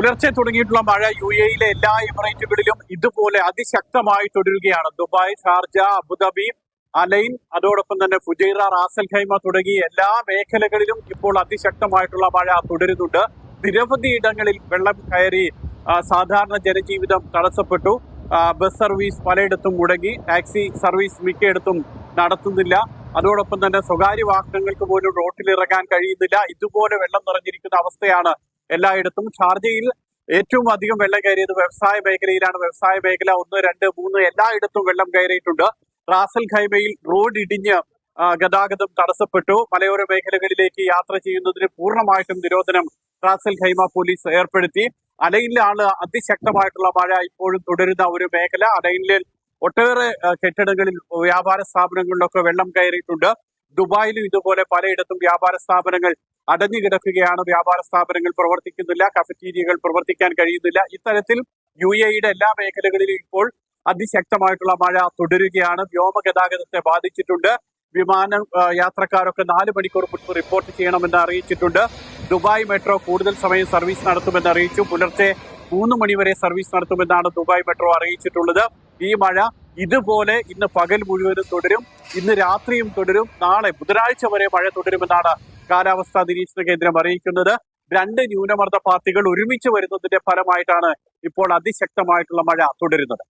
പുലർച്ചെ തുടങ്ങിയിട്ടുള്ള മഴ UAE-യിലെ എല്ലാ എമിറേറ്റുകളിലും ഇതുപോലെ അതിശക്തമായി തുടരുകയാണ്. ദുബായ്, ഷാർജ, അബുദാബി, അലൈൻ, അതോടൊപ്പം തന്നെ ഫുജൈറ, റാസൽ ഖൈമ തുടങ്ങി എല്ലാ മേഖലകളിലും ഇപ്പോൾ അതിശക്തമായിട്ടുള്ള മഴ തുടരുന്നുണ്ട്. നിരവധി ഇടങ്ങളിൽ വെള്ളം കയറി സാധാരണ ജനജീവിതം തടസ്സപ്പെട്ടു. ബസ് സർവീസ് പലയിടത്തും മുടങ്ങി, ടാക്സി സർവീസ് മിക്കയിടത്തും നടത്തുന്നില്ല. അതോടൊപ്പം തന്നെ സ്വകാര്യ വാഹനങ്ങൾക്ക് പോലും റോട്ടിലിറങ്ങാൻ കഴിയുന്നില്ല. ഇതുപോലെ വെള്ളം നിറഞ്ഞിരിക്കുന്ന അവസ്ഥയാണ് എല്ലായിടത്തും. ഷാർജയിൽ ഏറ്റവും അധികം വെള്ളം കയറിയത് വ്യവസായ മേഖലയിലാണ്. വ്യവസായ മേഖല 1, 2, 3 എല്ലായിടത്തും വെള്ളം കയറിയിട്ടുണ്ട്. റാസൽ ഖൈമയിൽ റോഡ് ഇടിഞ്ഞ് ഗതാഗതം തടസ്സപ്പെട്ടു. മലയോര മേഖലകളിലേക്ക് യാത്ര ചെയ്യുന്നതിന് പൂർണ്ണമായിട്ടും നിരോധനം റാസൽ ഖൈമ പോലീസ് ഏർപ്പെടുത്തി. അലൈനിലാണ് അതിശക്തമായിട്ടുള്ള മഴ ഇപ്പോഴും തുടരുന്ന ഒരു മേഖല. അലൈനിൽ ഒട്ടേറെ കെട്ടിടങ്ങളിൽ, വ്യാപാര സ്ഥാപനങ്ങളിലൊക്കെ വെള്ളം കയറിയിട്ടുണ്ട്. ദുബായിലും ഇതുപോലെ പലയിടത്തും വ്യാപാര സ്ഥാപനങ്ങൾ അടഞ്ഞു കിടക്കുകയാണ്. വ്യാപാര സ്ഥാപനങ്ങൾ പ്രവർത്തിക്കുന്നില്ല, കഫറ്റീരിയകൾ പ്രവർത്തിക്കാൻ കഴിയുന്നില്ല. ഇത്തരത്തിൽ UAE-യുടെ എല്ലാ മേഖലകളിലും ഇപ്പോൾ അതിശക്തമായിട്ടുള്ള മഴ തുടരുകയാണ്. വ്യോമഗതാഗതത്തെ ബാധിച്ചിട്ടുണ്ട്. വിമാന യാത്രക്കാരൊക്കെ 4 മണിക്കൂർ മുൻപ് റിപ്പോർട്ട് ചെയ്യണമെന്ന് അറിയിച്ചിട്ടുണ്ട്. ദുബായ് മെട്രോ കൂടുതൽ സമയം സർവീസ് നടത്തുമെന്ന് അറിയിച്ചു. പുലർച്ചെ 3 മണിവരെ സർവീസ് നടത്തുമെന്നാണ് ദുബായ് മെട്രോ അറിയിച്ചിട്ടുള്ളത്. ഈ മഴ ഇതുപോലെ ഇന്ന് പകൽ മുഴുവനും തുടരും, ഇന്ന് രാത്രിയും തുടരും, നാളെ ബുധനാഴ്ച വരെ മഴ തുടരുമെന്നാണ് കാലാവസ്ഥാ നിരീക്ഷണ കേന്ദ്രം അറിയിക്കുന്നത്. 2 ന്യൂനമർദ്ദ പാത്തികൾ ഒരുമിച്ച് വരുന്നതിന്റെ ഫലമായിട്ടാണ് ഇപ്പോൾ അതിശക്തമായിട്ടുള്ള മഴ തുടരുന്നത്.